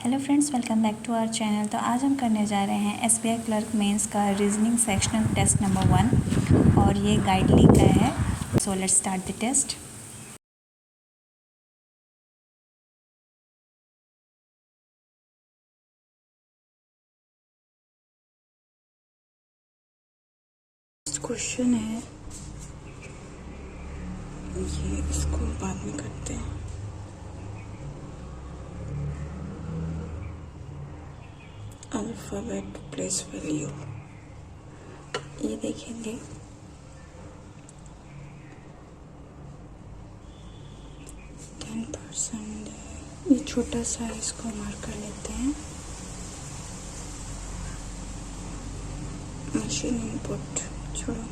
Hello friends, welcome back to our channel. तो आज हम करने जा रहे हैं एसबीआई क्लर्क मेंस का रीजनिंग सेक्शनल टेस्ट नंबर 1 और ये गाइड लिंक का है। So let's start the test. Question है ये, इसको बाद में करते हैं। अल्फ़ाबेट प्लेस वैल्यू ये देखेंगे। 10% है, ये छोटा सा है, इसको मार्क कर लेते हैं। मशीन इनपुट छोड़ो,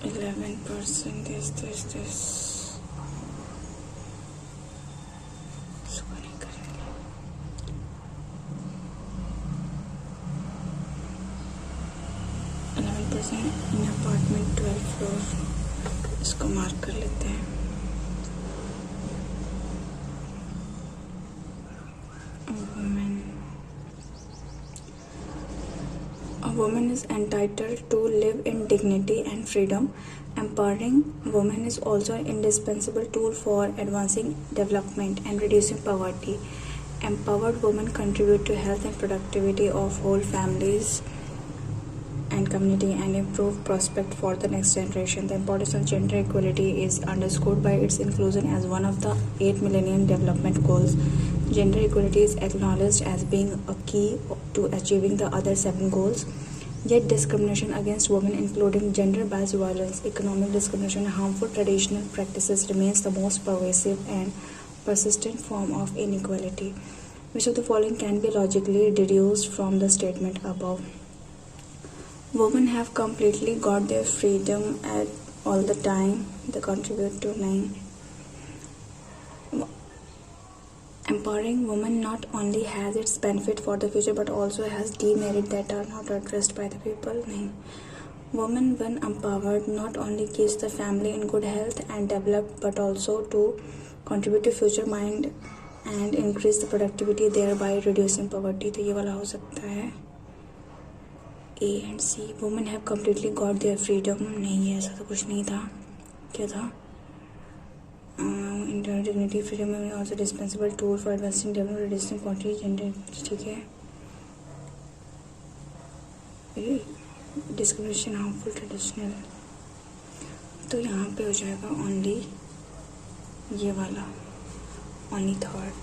%11 this इसको नहीं करेंगे। 11% इन अपार्टमेंट 12 फ्लोर, इसको मार्क कर लेते हैं। A woman is entitled to live in dignity and freedom. Empowering women is also an indispensable tool for advancing development and reducing poverty. Empowered women contribute to health and productivity of whole families and community and improve prospect for the next generation. The importance of gender equality is underscored by its inclusion as one of the 8 Millennium Development Goals. Gender equality is acknowledged as being a key to achieving the other 7 goals. Yet discrimination against women, including gender-based violence, economic discrimination, and harmful traditional practices remains the most pervasive and persistent form of inequality. Which of the following can be logically deduced from the statement above? Women have completely got their freedom at all the time. They contribute to 9. Empowering women not only has its benefit for the future but also has demerit that are not addressed by the people. नहीं. Women when empowered not only keeps the family in good health and developed but also to contribute to future mind and increase the productivity, thereby reducing poverty. तो ये वाला हो सकता है A and C. Women have completely got their freedom. नहीं, ऐसा तो कुछ नहीं था। क्या था? Internal dignity, freedom is also dispensable tool for advancing development, reducing poverty, gender. ठीक है। Discrimination, harmful traditional, तो यहाँ पे हो जाएगा only ये वाला, only third।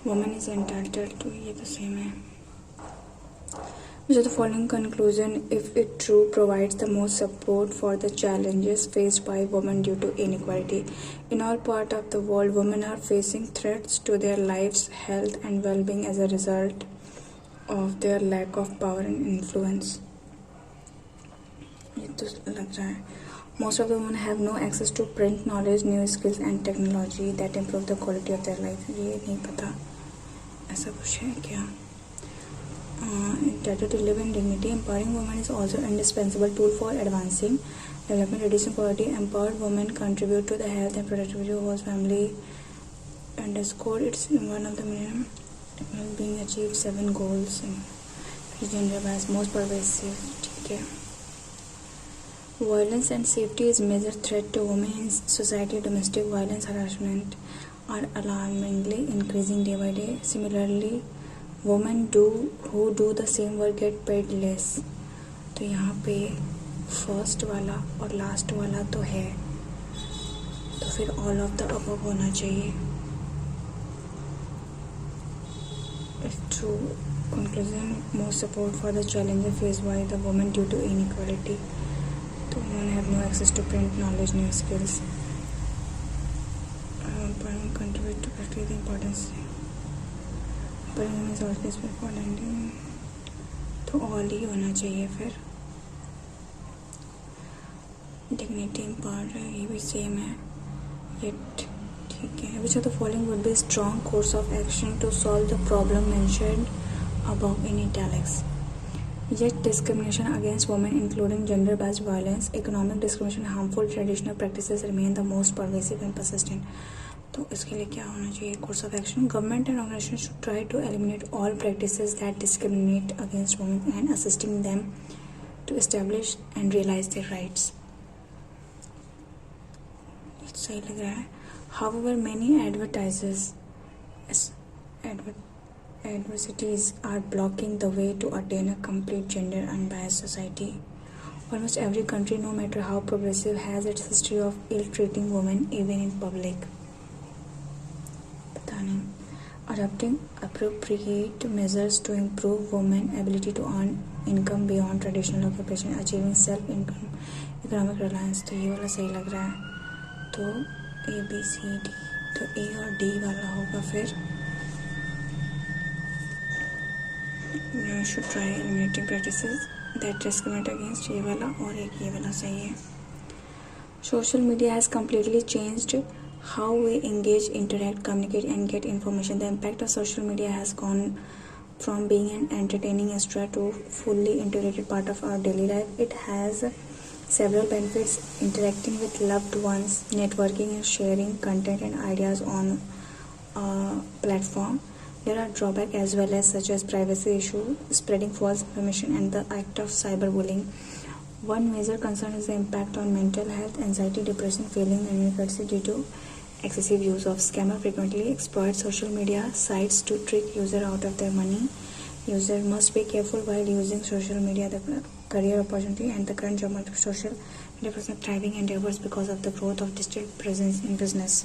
Woman is entitled to, ये तो सेम है। Which of the following conclusion, if it true, provides the most support for the challenges faced by women due to inequality? In all parts of the world, women are facing threats to their lives, health, and well-being as a result of their lack of power and influence. ये तो लग रहा है। Most of the women have no access to print knowledge, new skills, and technology that improve the quality of their life. ये नहीं पता, ऐसा कुछ है क्या? Entitled to live in dignity. Empowering women is also an indispensable tool for advancing development, reducing poverty. Empowered women contribute to the health and productivity of whole family. Underscore, it's one of the minimum being achieved 7 goals. Gender bias most pervasive. ठीक है। Violence and safety is major threat to women in society. Domestic violence, harassment are alarmingly increasing day by day. Similarly, women who do the same work get paid less. तो यहाँ पे first वाला और last वाला तो है, तो फिर ऑल ऑफ द अबव होना चाहिए। True conclusion, more support for the challenges faced by the women due to inequality. तो women have no access to print knowledge, new skills. Contribute to practice the importance. Women is always important. तो all he होना चाहिए फिर। Dignity empower ये भी same है, ये ठीक है। Which of the following would be a strong course of action to solve the problem mentioned above in italics? Yet discrimination against women, including gender-based violence, economic discrimination, harmful traditional practices remain the most pervasive and persistent. तो इसके लिए क्या होना चाहिए? Course of action. Government and organisation should try to eliminate all practices that discriminate against women and assisting them to establish and realise their rights. सही लग रहा है. However, many adversities are blocking the way to attain a complete gender unbiased society. Almost every country, no matter how progressive, has its history of ill-treating women even in public. पता नहीं. Adopting appropriate measures to improve women's ability to earn income beyond traditional occupation, achieving self-income, economic reliance. तो ये वाला सही लग रहा है. तो ABCD, तो A और D वाला होगा. फिर you should try eliminating practices that discriminate against, ये वाला, और एक ये वाला सही है. Social media has completely changed how we engage, interact, communicate and get information. The impact of social media has gone from being an entertaining extra to fully integrated part of our daily life. It has several benefits: interacting with loved ones, networking and sharing content and ideas on a platform. There are drawbacks as well, as such as privacy issues, spreading false information and the act of cyberbullying. One major concern is the impact on mental health, anxiety, depression, failing and inadequacy due to excessive use of. Scammers frequently exploit social media sites to trick users out of their money. Users must be careful while using social media. The career opportunity and the current job market, social media is thriving endeavors because of the growth of digital presence in business.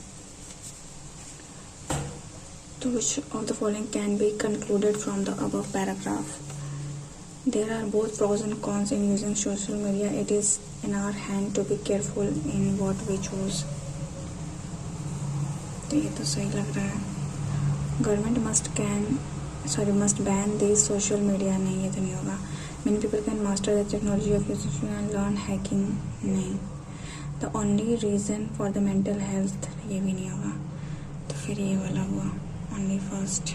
So which of the following can be concluded from the above paragraph? There are both pros and cons in using social media. It is in our hand to be careful in what we choose. तो ये तो सही लग रहा है. Government must ban these social media. नहीं, ये तो नहीं होगा. Many people can master the technology of using and learn hacking. नहीं. The only reason for the mental health, ये भी नहीं होगा. तो फिर ये वाला हुआ. Only first.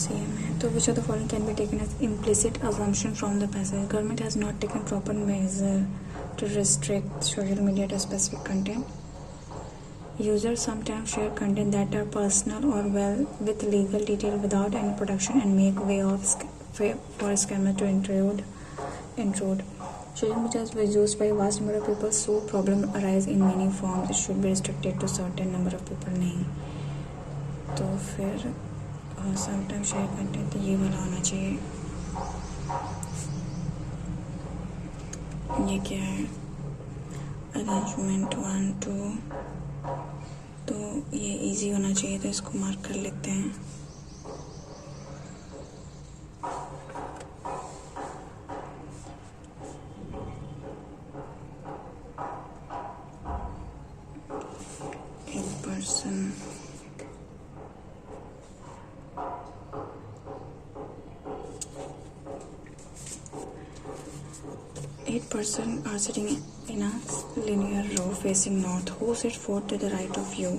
Same है. तो which of the following can be taken as implicit assumption from the passage? Government has not taken proper measure to restrict social media to specific content. Users sometimes share content that are personal or well with legal detail without any protection and make way for scammers to intrude. Social media is used by a vast number of people, so problems arise in many forms. It should be restricted to certain number of people. नहीं. तो फिर sometimes share content, ये वाला होना चाहिए. ये क्या है? Arrangement 1 2. तो ये इजी होना चाहिए, तो इसको मार्क कर लेते हैं. Eight person are sitting in a linear row facing north. Who sits fourth to the right of you?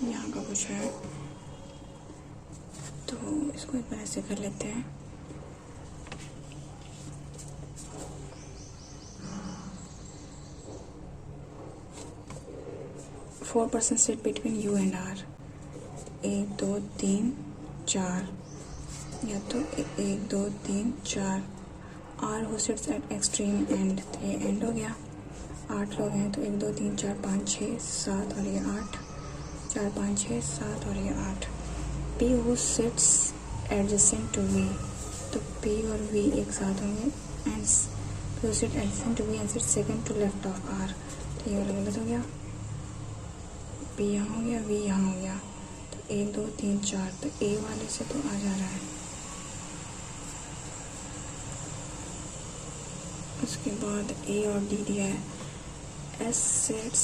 यहाँ का कुछ है, तो इसको एक बार ऐसे कर लेते हैं. Four person sit between you and R. 1 2 3 4, या तो 1 2 3 4. R who sits at extreme end, तो ये एंड हो गया. 8 लोग हैं, तो 1 2 3 4 5 6 7 और ये 8. 4 5 6 7 और ये 8. P who sits adjacent to V, तो P और V एक साथ होंगे. And P who sits adjacent to V and sits second to left of R, तो ये वाला गलत हो गया. P यहाँ हो गया, V यहाँ हो गया. तो 1 2 3 4, तो A वाले से तो आ जा रहा है. उसके बाद A और D दिया है. S sits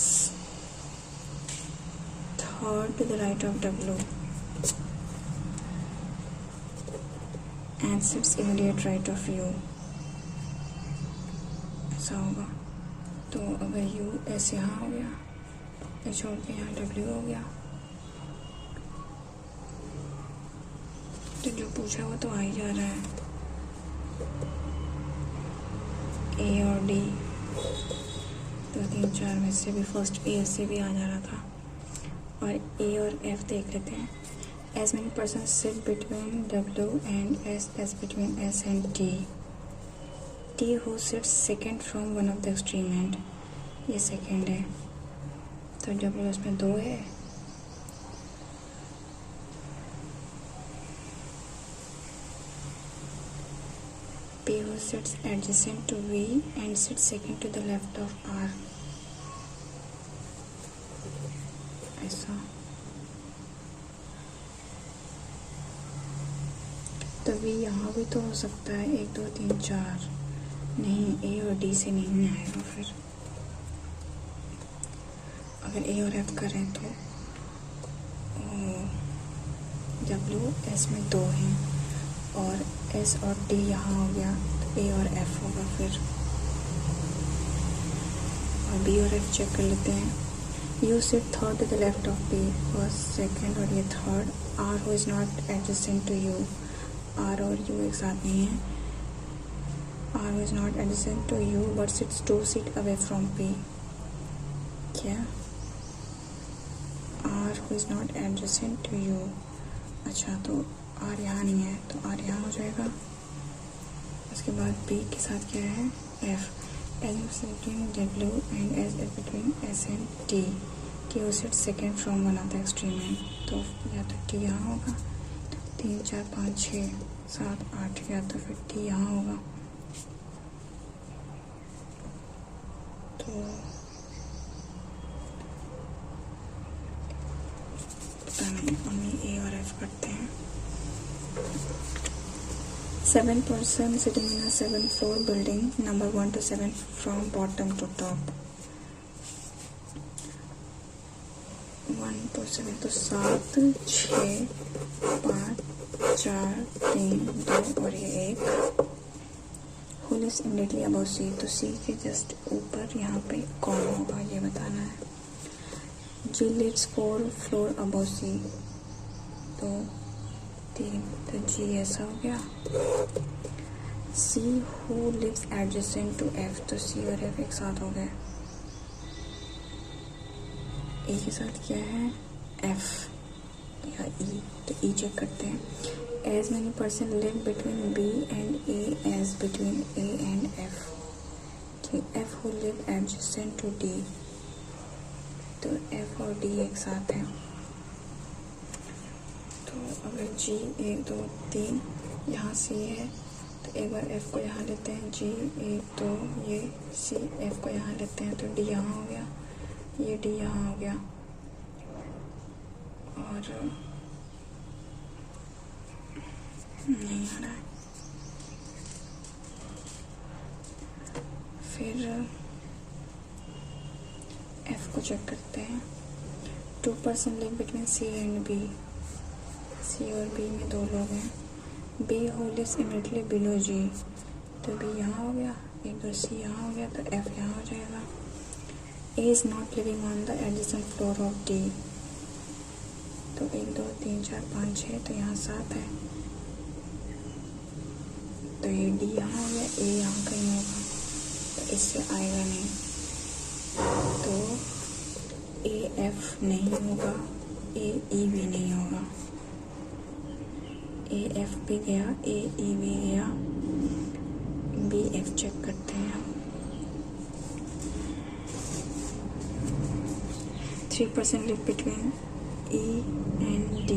third to the right of W and sits immediate right of U. ऐसा होगा. तो अगर U S यहाँ हो गया, ये छोड़ के यहाँ W हो गया। तो जो पूछा वो तो आ ही जा रहा है, A और D। 2 3 4 में से भी फर्स्ट A से भी आ जा रहा था। और A और F देख लेते हैं। As many persons sit between W and S as between S and T. T who sits second from one of the extreme end, ये सेकेंड है, तो W उसमें 2 है। P who sits adjacent to V and sits second to the left of R, ऐसा। तो V यहाँ भी तो हो सकता है, 1 2 3 4, नहीं A और D से नहीं आएगा। फिर अगर A और F करें तो W S में 2 हैं और S और D यहाँ हो गया, तो A और F होगा फिर। और B और F चेक कर लेते हैं। U sit third to the left of P, first second और ये third. R who is not adjacent to U, R और U एक साथ नहीं है। R who is not adjacent to U but sits 2 seat away from P, क्या? R who is not adjacent to U, अच्छा तो R यहाँ नहीं है, तो R यहाँ हो जाएगा। उसके बाद B के साथ क्या है, F। As is between W and S is between S and T, T who sits second from one of the extreme end, तो या तो T यहाँ होगा, 3 4 5 6 7 8, या तो फिर T यहाँ होगा। तो पता नहीं, मम्मी A और F करते हैं। 7 persons sitting in a 7-floor building, number 1 to 7 from bottom to top। 1 to 7 तो 7 6 5 4 3 2 और ये 1। Who lives immediately above C, तो C के जस्ट ऊपर यहाँ पे कौन होगा ये बताना है। G lives 4 floor above C, तो 3, तो G ऐसा हो गया। C who lives adjacent to F, तो C और F एक साथ हो गए। E के साथ क्या है, F या E, तो E चेक करते हैं। As many person live between B and A as between A and F, तो F who live adjacent to D, तो F और D एक साथ हैं। तो अगर G 1 2 3 यहाँ C है, तो एक बार F को यहाँ लेते हैं, G 1 2 ये C, F को यहाँ लेते हैं, तो D यहाँ हो गया, ये D यहाँ हो गया। और नहीं आ रहा है। फिर F को चेक करते हैं। 2 person live between C and B, C और B में 2 लोग हैं। B who lives immediately below G, तो B यहाँ हो गया, 1 2 C यहाँ हो गया, तो F यहाँ हो जाएगा। A is not living on the adjacent floor of D, तो 1 2 3 4 5 6, तो यहाँ 7 है, तो ये D यहाँ हो गया, A यहाँ कहीं होगा, तो इससे आएगा नहीं, तो A F नहीं होगा, A E भी नहीं होगा। A F भी गया, A E भी गया, B F चेक करते हैं हम। 3 person live between E and D,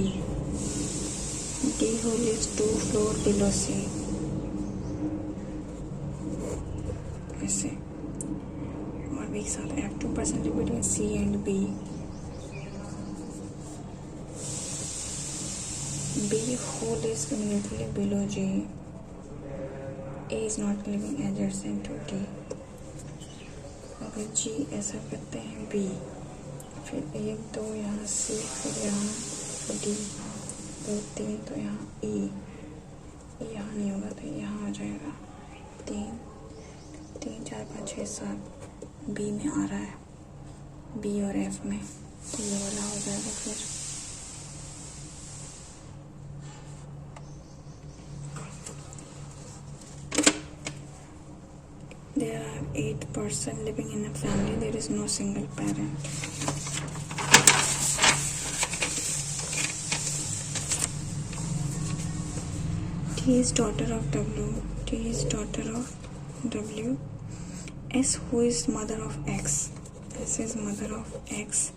D who lives 2 floor below C, ऐसे। और भी एक साथ F 2 person live between C and B, B who lives immediately below G, A is not living adjacent to D। अगर G ऐसा करते हैं B, फिर 1 2 यहाँ C, फिर यहाँ D, 2 3, तो यहाँ E, यहाँ नहीं होगा, तो यहाँ आ जाएगा। 3 3 4 5 6 7 B में आ रहा है। बी और एफ में, तो ये वाला हो जाएगा फिर। There are 8 persons living in a family. There is no single parent. T is daughter of W. T is daughter of W. S, who is mother of X. S is mother of X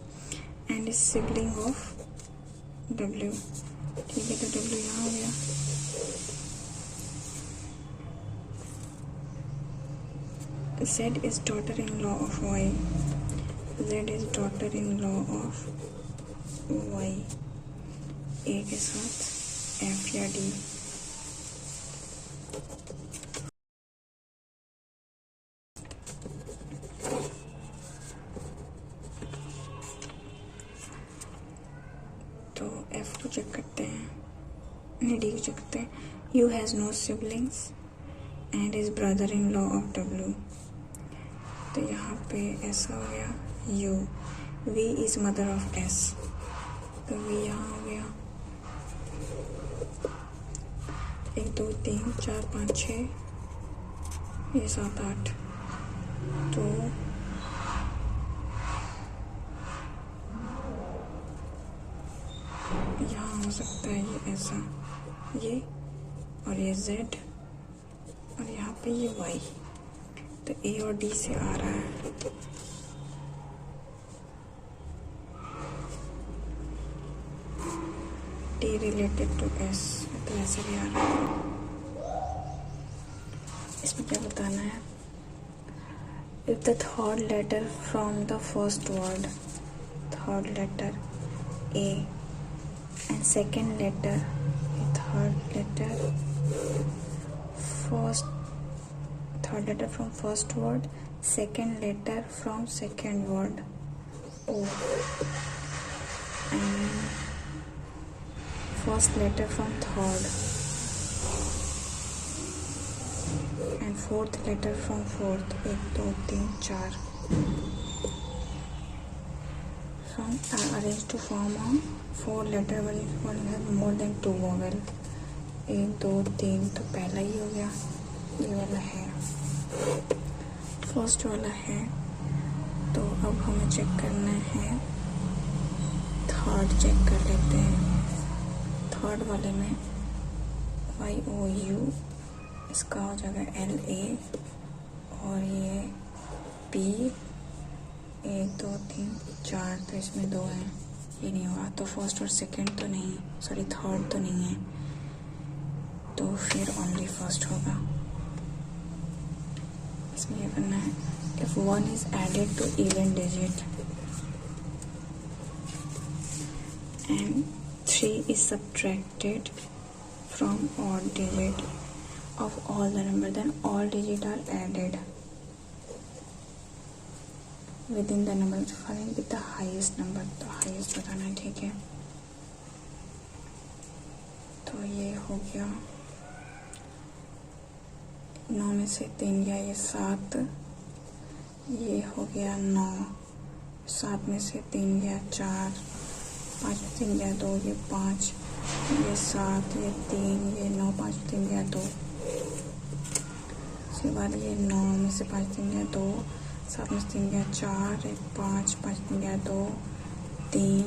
and is sibling of W. ठीक है, तो W यहाँ हो गया। Z is daughter-in-law of Y. Z is daughter-in-law of Y. A के साथ F या D। तो F को चेक करते हैं, नहीं D को चेक करते हैं। U has no siblings and is brother-in-law of W. तो यहाँ पे ऐसा हो गया U। V is mother of S, तो V यहाँ हो गया। 1 2 3 4 5 6 ये 7 8, तो यहाँ हो सकता है ये ऐसा, ये और ये Z और यहाँ पे ये Y। तो A और D से आ रहा है। D रिलेटेड टू S, तो ऐसे भी आ रहा है। इसमें क्या बताना है? If the third letter from the first word, third letter A and second letter, third letter third letter from first word, second letter from second word O, and first letter from third and fourth letter from fourth, 1 2 3 4, from are arranged to form a 4 letter one have more than 2 vowel। 1 2 3, तो पहला ही हो गया, ये वाला है, first वाला है। तो अब हमें चेक करना है, थर्ड चेक कर लेते हैं। थर्ड वाले में YOU, इसका हो जाएगा LA, और ये P 1 2 3 4, तो इसमें 2 हैं, ये नहीं हुआ। तो फर्स्ट और सेकंड तो नहीं, सॉरी थर्ड तो नहीं है, तो फिर ओनली फर्स्ट होगा। इसमें ये करना है, if 1 is added to even digit and 3 is subtracted from odd digit of all the number, then all digits are added within the number following with the highest number। तो highest बताना है, ठीक है। तो ये हो गया 9 में से 3 गया, ये 7, ये हो गया 9, 7 में से 3 गया 4, 5 में 3 गया 2, ये 5, ये 7, ये 3, ये 9, 5 में 3 गया 2। उसके बाद ये 9 में से 5 3 गया 2, 7 में से 3 गया 4, 5 5 में 3 गया 2, 3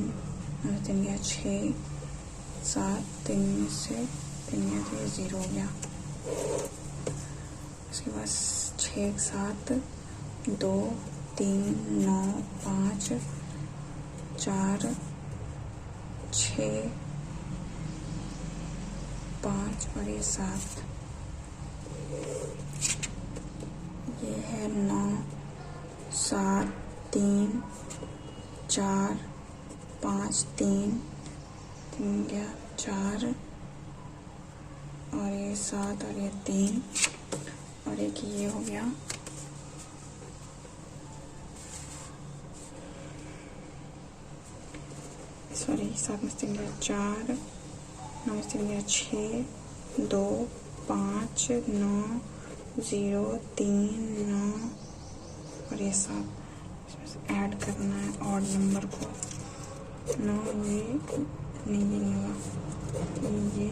में 3 गया 6, 7 3 में से 3 गया, तो ये 0 हो गया। उसके बाद 6 7 2 3 9 5 4 6 5 और ये 7, ये है 9 7 3 4 5 3 3 गया 4 और ये 7 और ये 3 और एक ये हो गया, सॉरी 7 में से 3 गया 4, 9 में से 3 गया 6 2 5 9 0 3 9 और ये 7, इसमें से ऐड करना है ऑड नंबर को। 9 ये नहीं हुआ, ये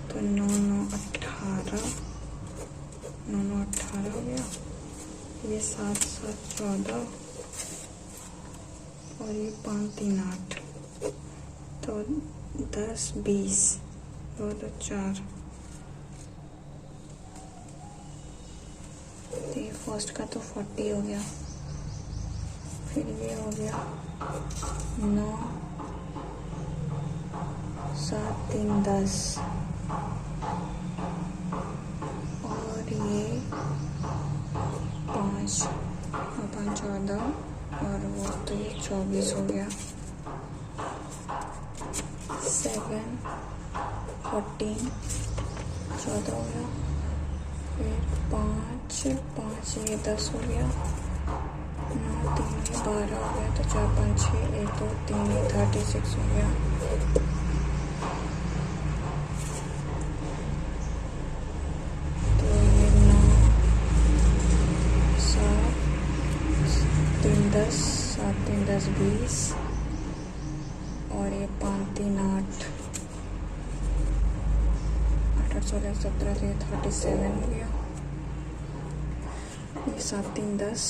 तो 9 9 18, 9 9 18 हो गया। ये 7 7 14 और ये 5 3 8, तो 10 20, 2 2 4। तो ये फर्स्ट का तो 40 हो गया। फिर ये हो गया 9 7 3 10 और ये 5 और 5 14 और वो तो ये 24 हो गया। 7 14 14 हो गया। फिर 5 5 ये 10 हो गया। 9 3 ये 12 हो गया। तो 4 5 6 1 2 3 ये 36 हो गया। तो ये 9 7 3 10 7 3 10 20 और ये 5 3 8 8 8 16 17 तो ये 37 हो गया। ये 7 3 10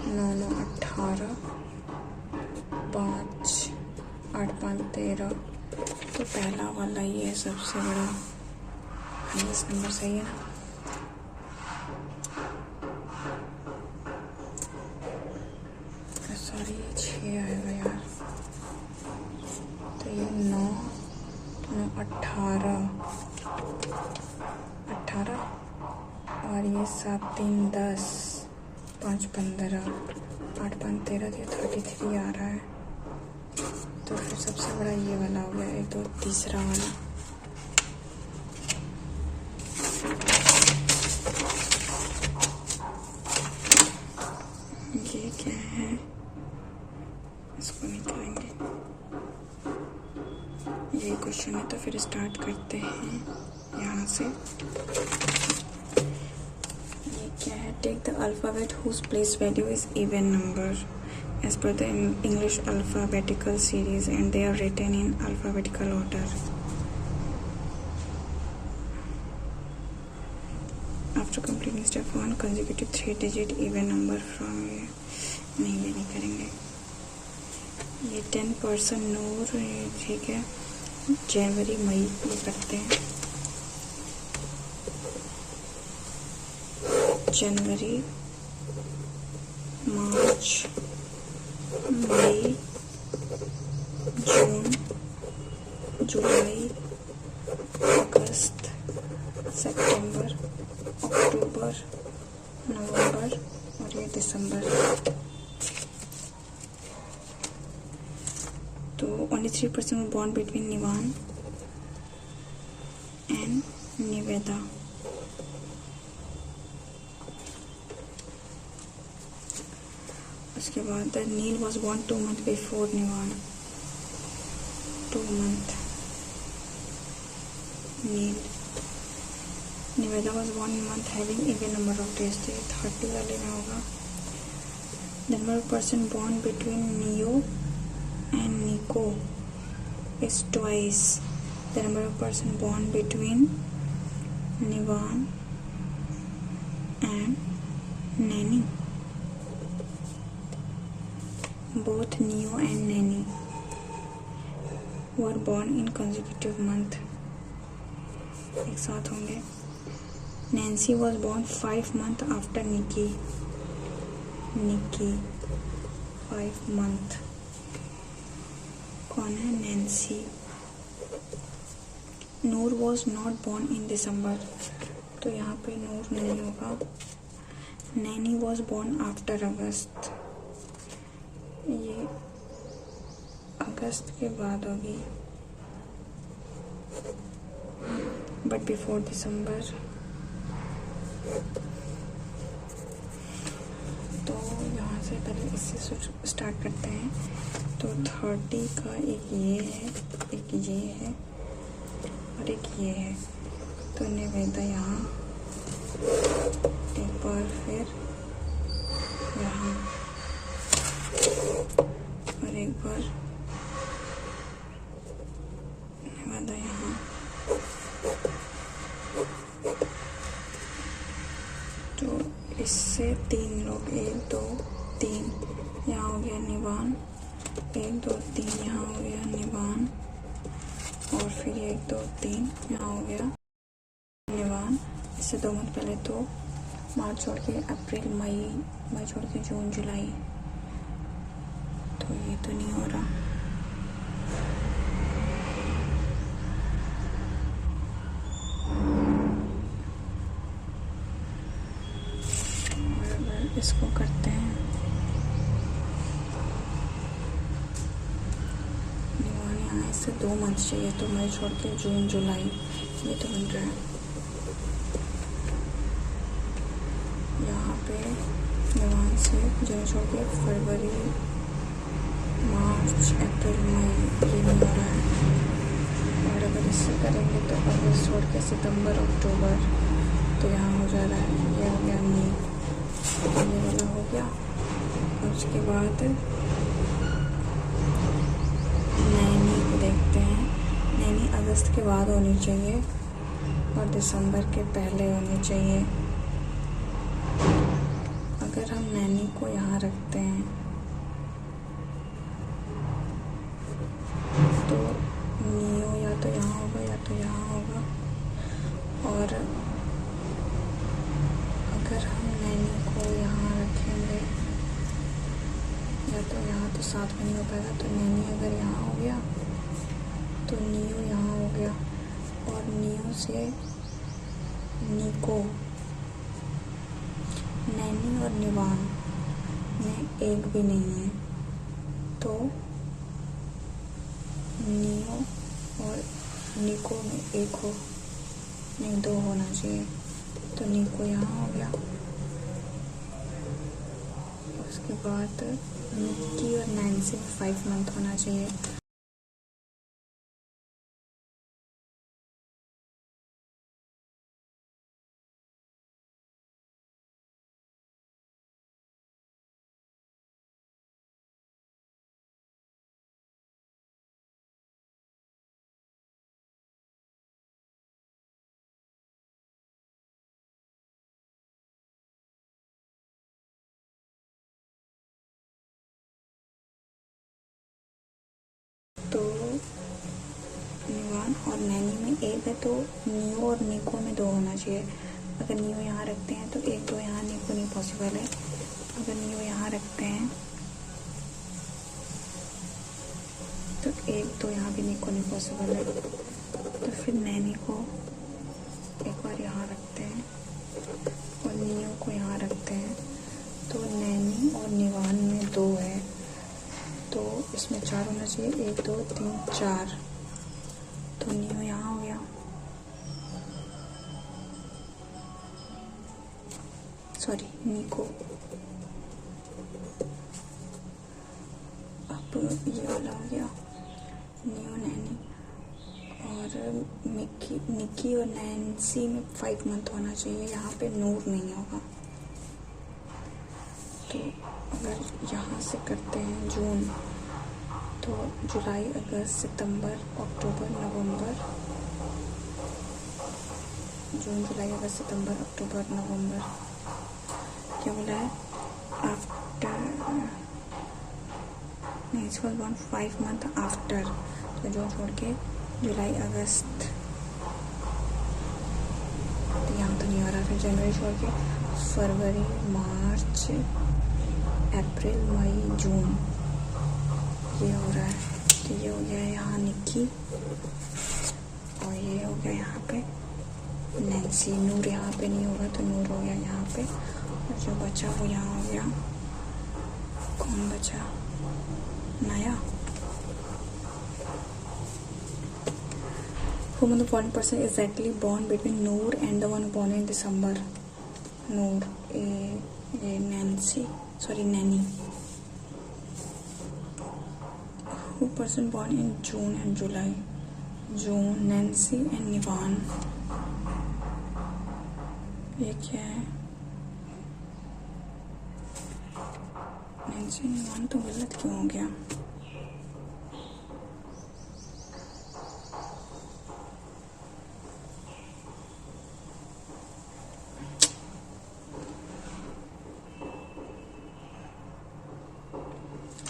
9 9 18 5 8 5 13। तो पहला वाला ये सबसे बड़ा हाईएस्ट नंबर सही है ना। सॉरी ये 6 आएगा यार। तो ये 9 9 18 और ये 7 3 10 5 15 8 5 13 तो ये 33 आ रहा है। तो फिर सबसे बड़ा ये वाला हो गया। एक तो तीसरा वाला ये क्या है, इसको निकालेंगे। ये क्वेश्चन है तो फिर स्टार्ट करते हैं यहाँ से। ये क्या है, take the alphabet whose place value is even number as per the English alphabetical series and they are written in alphabetical order. After completing step 1, consecutive 3-digit even number from ये नहीं करेंगे। ये 10% नूर, ठीक है, जनवरी मई ये करते हैं। जनवरी मार्च मई जून जुलाई अगस्त सितंबर अक्टूबर नवंबर और ये दिसंबर। तो only 3% were born between Nivan and Niveda. उसके बाद Neel was born 2 months before Nivan. 2 months Neel. Niveda was born month having even number of days. तो ये 30 वाले में होगा। The number of person born between Neo and Nico is twice the number of person born between Nivan and Nancy. Both Neo and Nanny were born in consecutive month। एक साथ होंगे। Nancy was born 5 months after Nikki। 5 month। कौन है? Nancy। Noor was not born in December। तो यहाँ पे नूर नहीं होगा। Nanny was born after August। ये अगस्त के बाद होगी बट बिफोर दिसंबर। तो यहाँ से पहले इससे स्टार्ट करते हैं। तो 30 का एक ये है, एक ये है और एक ये है। तो निवेदा यहाँ एक बार फिर यहाँ, और एक बार निवादा यहाँ, तो इससे 3 लोग, 1 2 3 यहाँ हो गया निवान, 1 2 3 यहाँ हो गया निवान, और फिर 1 2 3 यहाँ हो गया निवान। इससे 2 मंथ पहले तो मार्च छोड़ के अप्रैल, मई छोड़ के जून जुलाई, तो ये तो नहीं हो रहा। और इसको करते हैं, निवान यहाँ इससे 2 मंथ चाहिए, तो मई छोड़ के जून जुलाई, ये तो बन रहा है। यहाँ पे निवान से जून छोड़ के फरवरी, मार्च, अप्रैल, मई, ये नहीं हो रहा है। और अगर इससे करेंगे तो अगस्त छोड़ के सितंबर, अक्टूबर, तो यहाँ हो जा रहा है। ये हो गया मई, ये वाला हो गया। उसके बाद नैनी को देखते हैं। नैनी अगस्त के बाद होनी चाहिए और दिसंबर के पहले होनी चाहिए। अगर हम नैनी को यहाँ रखते हैं तो नियो या तो यहाँ होगा या तो यहाँ होगा, और अगर हम नैनी को यहाँ रखेंगे या तो यहाँ, तो साथ में नहीं हो पाएगा। तो नैनी अगर यहाँ हो गया तो नियो यहाँ हो गया, और नियो से निको, नैनी और निवान में एक भी नहीं है, तो नियो और निको में एक हो, नहीं 2 होना चाहिए। तो निको यहाँ हो गया। उसके बाद निक्की और नैन्सी में 5 मंथ होना चाहिए। तो निवान और नैनी में 1 है, तो नियो और निको में 2 होना चाहिए। अगर नियो यहाँ रखते हैं तो 1 2 यहाँ, निको नहीं पॉसिबल है। अगर नियो यहाँ रखते हैं तो 1 2 यहाँ भी निको नहीं पॉसिबल है। तो फिर नैनी को एक बार यहाँ रखते हैं और नियो को यहाँ रखते हैं, तो नैनी और निवान में 2 है, तो इसमें 4 होना चाहिए। 1 2 3 4, तो नियो यहाँ हो गया, सॉरी निको। अब ये वाला हो गया नियो, नैनी, और निक्की और नैन्सी में 5 मंथ होना चाहिए। यहाँ पे नूर नहीं होगा, तो अगर यहाँ से करते हैं जून, तो जुलाई, अगस्त, सितंबर, अक्टूबर, नवंबर, जून जुलाई अगस्त सितंबर अक्टूबर नवंबर, क्या बोला है? आफ्टर, नहीं, इट्स वाज 5 मंथ आफ्टर, तो जून छोड़ के जुलाई अगस्त, तो यहाँ तो नहीं हो रहा। फिर जनवरी छोड़ के फरवरी, मार्च, अप्रैल, मई, जून, ये हो रहा है। तो ये हो गया यहाँ निक्की, और ये हो गया यहाँ पे नैन्सी। नूर यहाँ पे नहीं होगा, तो नूर हो गया यहाँ पे, और जो बचा वो यहाँ हो गया। कौन बचा? नाया। Whom the foreign person exactly born between Noor and the one born in December? Noor, Nancy, sorry, Nanny. Who person born in June and July? June, Nancy and Nivan. ये क्या है? नैन्सी निवान तो गलत क्यों हो गया?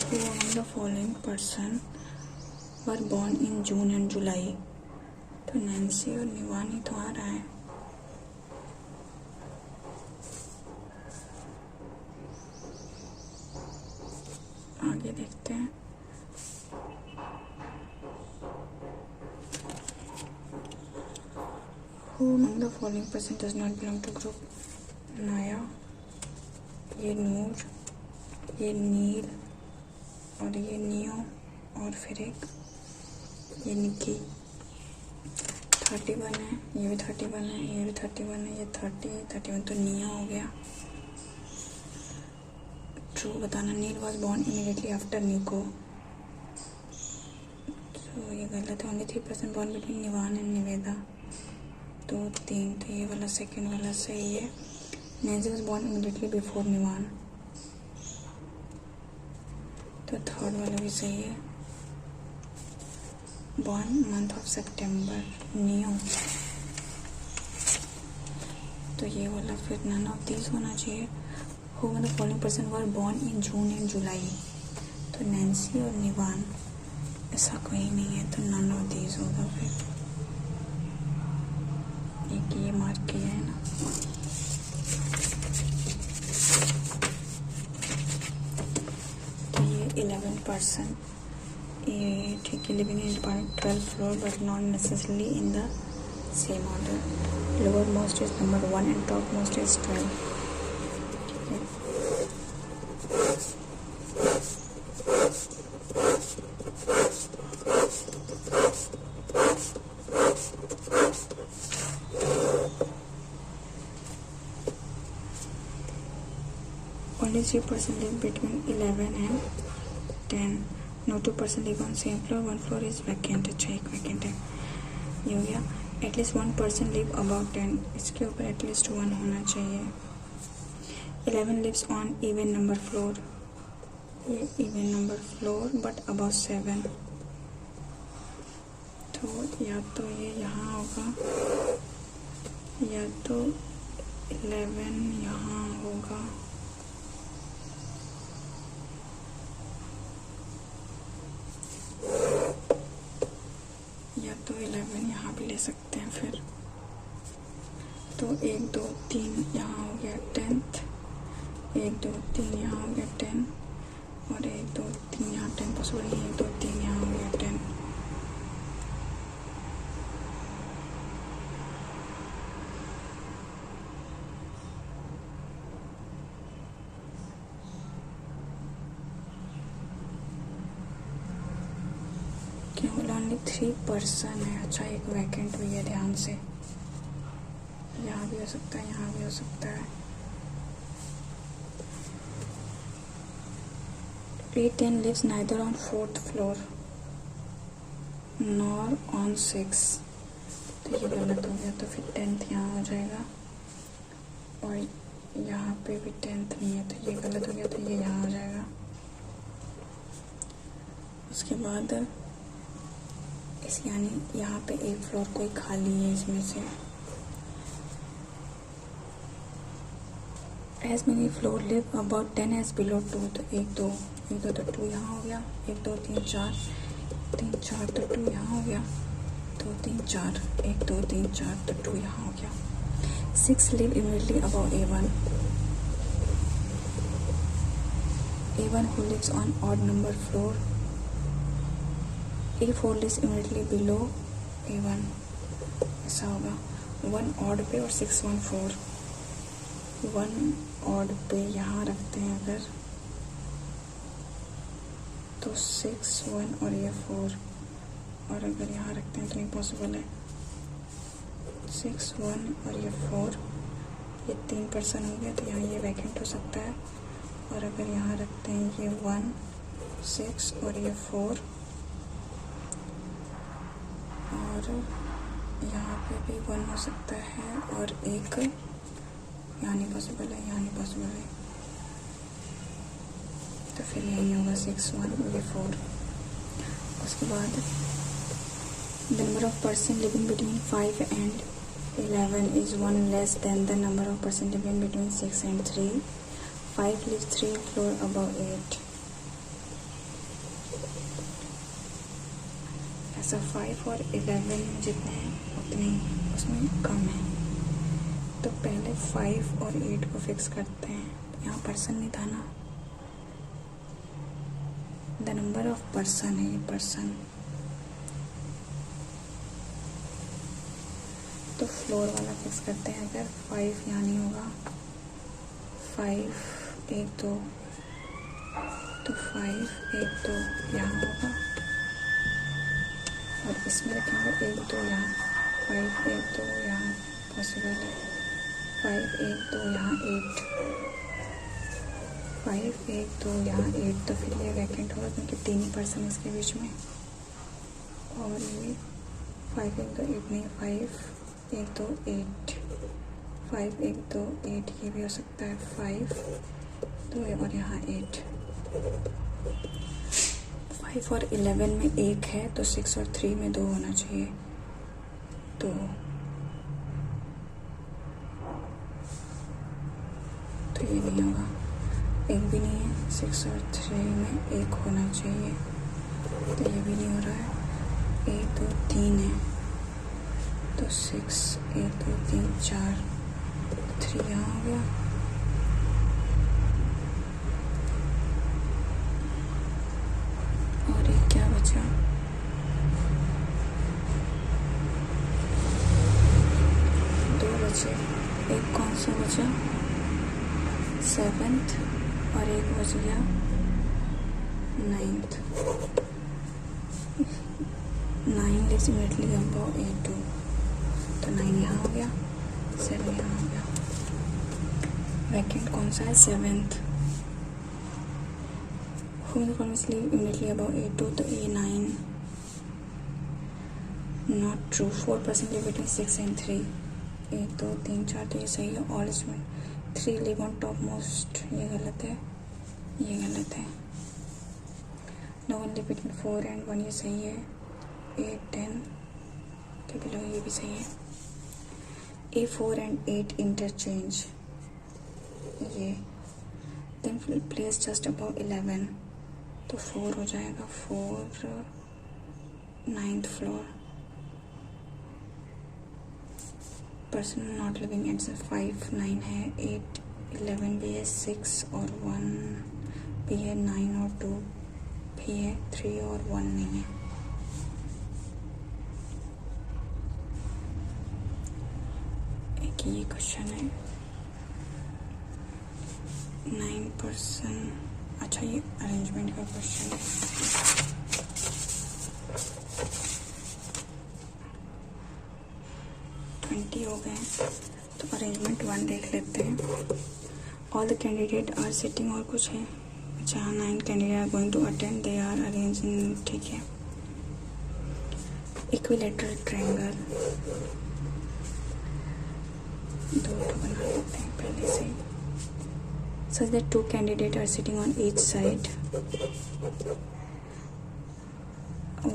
Who among the following person were born in June and July? तो नैन्सी और निवान ही तो आ रहा है। आगे देखते हैं। Who among the following person does not belong to group? नाया, ये नूर, ये नील और ये नियो और फिर एक ये निकी। 31 है, ये भी 31 है, ये भी 31 है, ये 31 तो नियो हो गया। ट्रू बताना। Neel was born immediately after Nico, तो ये गलत है। Only 3% born between Nivan and Niveda, 2 3, तो ये वाला सेकेंड वाला सही है। Nancy was born immediately before Nivan, तो थर्ड वाला भी सही है। Born month of September, Neo, तो ये वाला फिर नन ऑफ दीज होना चाहिए। Who among the following person were born in June and July? तो नैन्सी और निवान, ऐसा कोई नहीं है, तो नन ऑफ दीज होगा। फिर एक ये मार्क किया है ना। तो ये 11%, ये ठीक है। Living in 12th floor but not necessarily in the same order. Lower most is number 1 and top most is 12. Only 3% live between 11 and 10. No 2% live on same floor. 1 floor is vacant. अच्छा, एक vacant है, ये हो गया। At least 1% live above 10. इसके ऊपर at least 1 होना चाहिए। 11 lives on even number floor. ये even number floor but above 7. तो या तो ये यहाँ होगा या तो 11 यहाँ होगा। या तो 11 यहाँ भी ले सकते हैं। फिर तो 1 2 3 यहाँ हो गया 10th, 1 2 3 यहाँ हो गया 10 और 1 2 3 यहाँ 10 पॉसिबल नहीं, 1 2 3 यहाँ हो गया 10। केवल ओनली 3% है। अच्छा, एक वैकेंट भी है, ध्यान से। यहाँ भी हो सकता है, यहाँ भी हो सकता है। 8 10 lives neither on 4th floor nor on 6, तो ये गलत हो गया। तो फिर 10th यहाँ हो जाएगा और यहाँ पे भी 10th नहीं है, तो ये गलत हो गया। तो ये यहाँ हो जाएगा। उसके बाद इस यानी यहाँ पे एक फ्लोर कोई खाली है इसमें से। As many floor live about 10 as below 2, तो 1 2 तो 2 यहाँ हो गया। 1 2 3 4 3 4 तो 2 यहाँ हो गया। 2 3 4 1 2 3 4 तो 2 यहाँ हो गया। 6 live immediately about A1, A1 who lives on odd number floor। A4 lives immediately below A1, ऐसा होगा। 1 odd पे और 6 1 4। 1 odd पे यहाँ रखते हैं अगर, तो 6 1 और ये 4, और अगर यहाँ रखते हैं तो नहीं पॉसिबल है। 6 1 और ये 4, ये 3% हो गया, तो यहाँ ये वैकेंट हो सकता है। और अगर यहाँ रखते हैं ये 1 6 और ये 4, और यहाँ पे भी 1 हो सकता है और एक यहाँ नहीं पॉसिबल है, यहाँ नहीं पॉसिबल है। तो फिर यही होगा 6 1 ये 4। उसके बाद the number of person living between 5 and 11 is 1 less than the number of person living between 6 and 3. 5 lives 3 floor above 8. ऐसा 5 और 11 में जितने हैं उतने ही उसमें कम है, तो पहले 5 और 8 को फिक्स करते हैं। तो यहाँ पर्सन नहीं था ना, द नंबर ऑफ पर्सन है ये पर्सन, तो फ्लोर वाला फिक्स करते हैं। अगर 5 यहाँ नहीं होगा, 5 1 2, तो 5 1 2 यहाँ होगा, और इसमें रखेंगे 1 2 यहाँ, 5 1 2 यहाँ पॉसिबल है, 5 1 2 यहाँ 8, 5 1 2 यहाँ 8, तो फिर ये वैकेंट होगा क्योंकि 3 ही पर्सन इसके बीच में। और ये 5 1 2 8 नहीं, 5 1 2 8, 5 1 2 8 ये भी हो सकता है, 5 2 और यहाँ 8। 5 और 11 में 1 है, तो 6 और 3 में 2 होना चाहिए, तो ये नहीं होगा, 1 भी नहीं है, 6 और 3 में 1 होना चाहिए, तो ये भी नहीं हो रहा है। 1 2 3 है, तो 6 1 2 3 4, 3 यहाँ हो गया, और एक क्या बचा, 2 बचे, एक कौन सा बचा, 7th, और एक बच गया 9th। 9 लिव्स इमीडिएटली अबव 8 2, तो 9 यहाँ हो गया, 7 यहाँ हो गया। वैकेंट कौन सा है, 7th। लिव इमीडिएटली अबव 8 2, तो ये 9 not true. 4% live between 6 and 3, 1 2 3 4, तो ये सही है। ऑल इसमें 3 लिव ऑन टॉप मोस्ट, ये गलत है, ये गलत है। No one live between 4 and 1, ये सही है। 8 10 के बिलो ये भी सही है। A 4 and 8 इंटरचेंज, ये देन प्लेस जस्ट अबाउट 11, तो 4 हो जाएगा, 4 9th floor. Person not living at 5 9 है, 8 11 भी है, 6 और 1 भी है, 9 और 2 भी है, 3 और 1 नहीं है। एक ये क्वेश्चन है, 9%, अच्छा ये अरेंजमेंट का क्वेश्चन है। हो गए, तो अरेंजमेंट 1 देख लेते हैं। All the candidate are sitting, और कुछ है, अच्छा 9 candidate are going to attend, they are arrange in, ठीक है। इक्विलेटरल ट्रायंगल 2 बना लेते हैं पहले से, such that 2 candidate are sitting on each side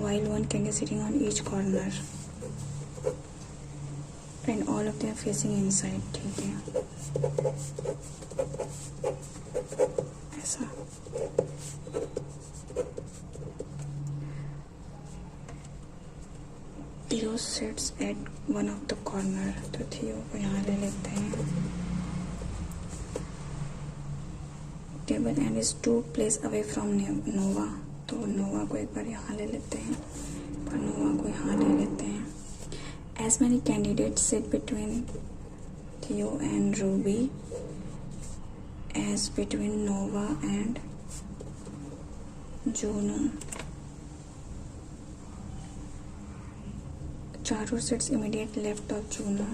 while 1 candidate sitting on each corner and all of them facing inside, ठीक है, ऐसा। Theo sits at one of the corner, तो थियो को यहाँ ले लेते हैं। Table and is 2 place away from Nova, तो नोवा को एक बार यहाँ ले लेते हैं, और नोवा को यहाँ ले लेते हैं। As many candidates sit between Theo and Ruby as between Nova and Juno. Charu sits immediate left of Juno.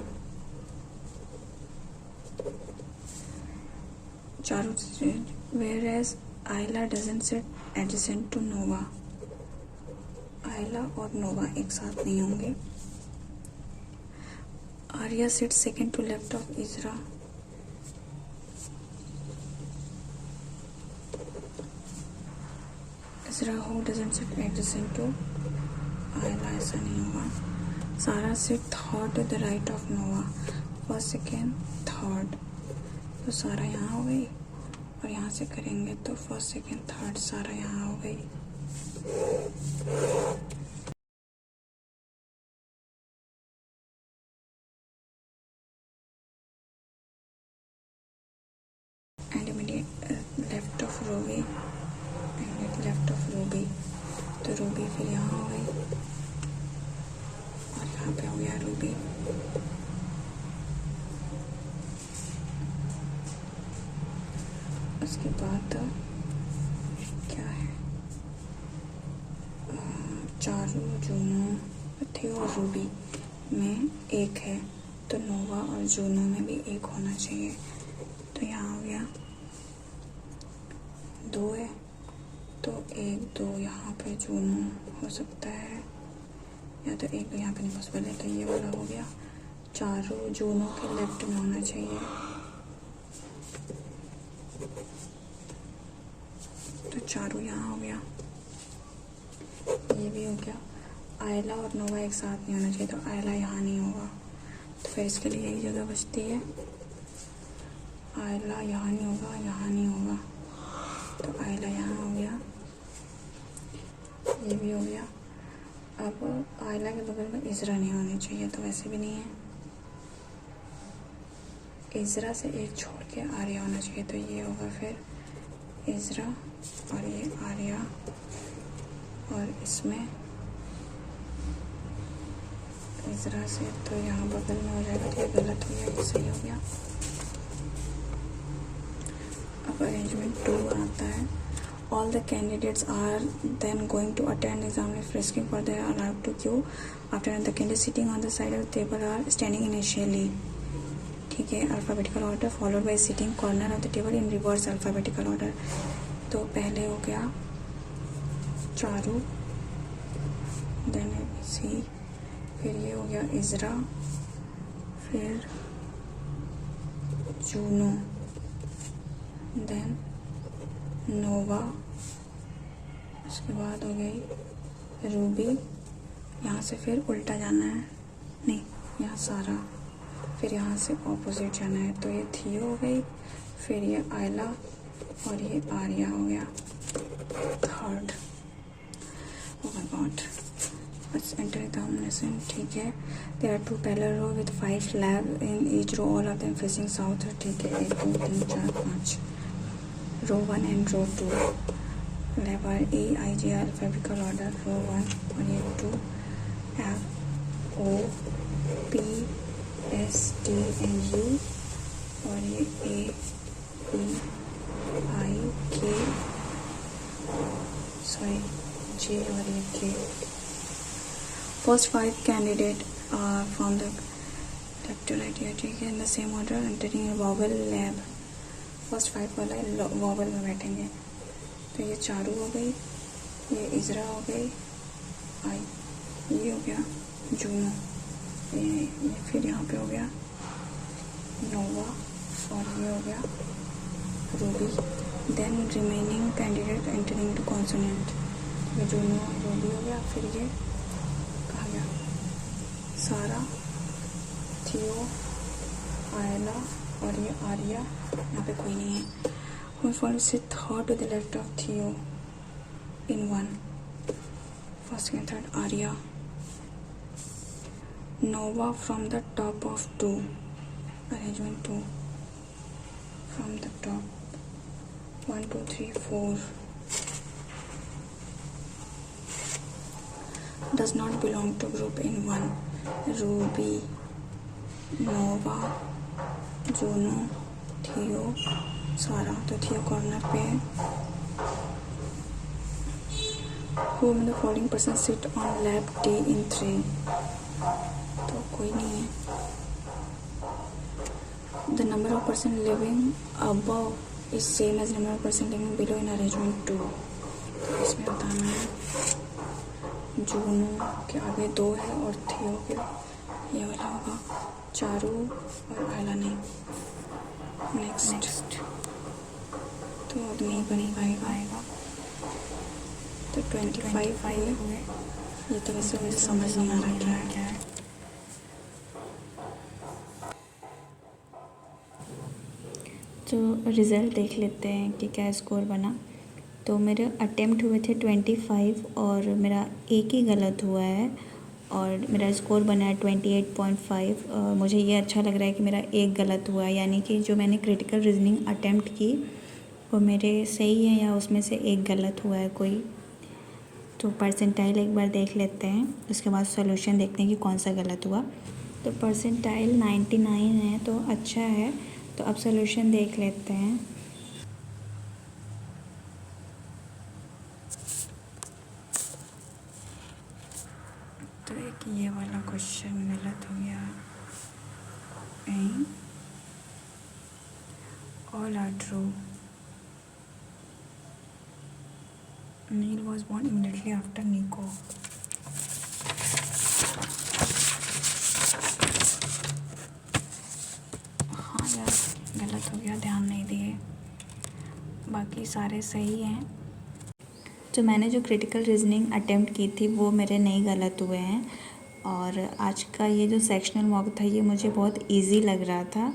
Charu sits, whereas Ayla doesn't sit adjacent to Nova. Ayla और Nova एक साथ नहीं होंगे। Arya sits second to left of Isra. Isra who doesn't sit adjacent to Ayla, ऐसा नहीं होगा। Sara sit third to the right of Nova, first second third, तो Sara यहाँ हो गई, और यहाँ से करेंगे तो फर्स्ट सेकेंड थर्ड, सारा यहाँ हो गई। And immediate left of Ruby, and left of Ruby, तो रूबी फिर यहाँ हो गई, और यहाँ पे हो गया रूबी। उसके बाद क्या है, चारू, जूनो, थियो और रूबी में एक है, तो नोवा और जूनो में भी एक होना चाहिए। तो यहाँ हो गया 2 है, तो 1 2 यहाँ पे जूनो हो सकता है, या तो 1 2 यहाँ पे नहीं पॉसिबल है, तो ये वाला हो गया। चारू जूनो के लेफ्ट में होना चाहिए, तो चारू यहाँ हो गया, ये भी हो गया। आयला और नोवा एक साथ नहीं होना चाहिए, तो आयला यहाँ नहीं होगा, तो फिर इसके लिए यही जगह बचती है। आयला यहाँ नहीं होगा, यहाँ नहीं होगा, तो आयला यहाँ हो गया, ये भी हो गया। अब आयला के बगल में इजरा नहीं होनी चाहिए, तो वैसे भी नहीं है। इजरा से एक छोड़ के आर्या होना चाहिए, तो ये होगा फिर इजरा, और ये आर्या, और इसमें इजरा से तो यहाँ बगल में हो जाएगा, तो ये गलत हो गया, ये सही हो गया। अब अरेंजमेंट 2 आता है। All the candidates are then going to attend exam if risking for they are allowed to queue. After the candidates sitting on the side of the table are standing initially. ठीक है, alphabetical order followed by sitting corner of the table in reverse alphabetical order. तो पहले हो गया Charu, then सी, फिर ये हो गया इजरा, फिर जूनो, देन नोवा, उसके बाद हो गई रूबी। यहाँ से फिर उल्टा जाना है, नहीं यहाँ सारा, फिर यहाँ से ऑपोजिट जाना है, तो ये थियो हो गई, फिर ये आयला, और ये आर्या हो गया third. Oh my god, let's enter examination. ठीक है, there are 2 parallel row with 5 lab in each row, all of them facing south. ठीक है, 1 2 3 4 5, row 1 and row 2, lab are A I J alphabetical order, row 1, और ये 2 F O P S T N U, और ये A P I के, sorry जे, और ये K. First 5 candidate from the left to right, ठीक है, in the same order entering vowel lab. First 5 वाला वॉवल में बैठेंगे, तो ये चारू हो गई, ये इजरा हो गई, आई, ये हो गया जूनो, ये फिर यहाँ पे हो गया नोवा, और ये हो गया Ruby. Then remaining candidate entering to consonant, ये जूनो रूबी हो गया, फिर ये कहा गया सारा, थियो, आयला, और ये आर्या, यहाँ पे कोई नहीं है। Who follows sit third to the left of Theo in 1, first and third Arya. Nova from the top of 2, arrangement 2, from the top, 1 2 3 4, does not belong to group in 1, Ruby, Nova, Juno, Theo, सारा। तो थियो corner पे है। Whom the following person sit on lap D in 3, तो कोई नहीं है। The number of person living above is same as number of person living below in arrangement 2, तो इसमें बताना है जूनो के आगे 2 है, और थियो के ये वाला होगा, चारू और आयला नहीं। नेक्स्ट तो अब नहीं बनी पाएगा। तो 25 हुए। ये तो वैसे मुझे समझ नहीं आ रहा क्या है। तो रिज़ल्ट देख लेते हैं कि क्या स्कोर बना। तो मेरे अटेम्प्ट हुए थे 25 और मेरा एक ही गलत हुआ है और मेरा स्कोर बना है 28.5। मुझे ये अच्छा लग रहा है कि मेरा एक गलत हुआ है, यानी कि जो मैंने क्रिटिकल रीजनिंग अटेम्प्ट की वो मेरे सही है या उसमें से एक गलत हुआ है कोई। तो परसेंटाइल एक बार देख लेते हैं, उसके बाद सॉल्यूशन देखते हैं कि कौन सा गलत हुआ। तो परसेंटाइल 99 है तो अच्छा है। तो अब सॉल्यूशन देख लेते हैं। तो एक ये वाला क्वेश्चन गलत हो गया। All are true. Neil was born immediately after Nico. हाँ यार, गलत हो गया, ध्यान नहीं दिए। बाकी सारे सही हैं। तो मैंने जो क्रिटिकल रीजनिंग अटेम्प्ट की थी वो मेरे नहीं गलत हुए हैं। और आज का ये जो सेक्शनल मॉक था ये मुझे बहुत इजी लग रहा था।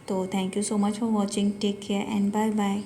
तो thank you so much for watching. Take care and bye bye.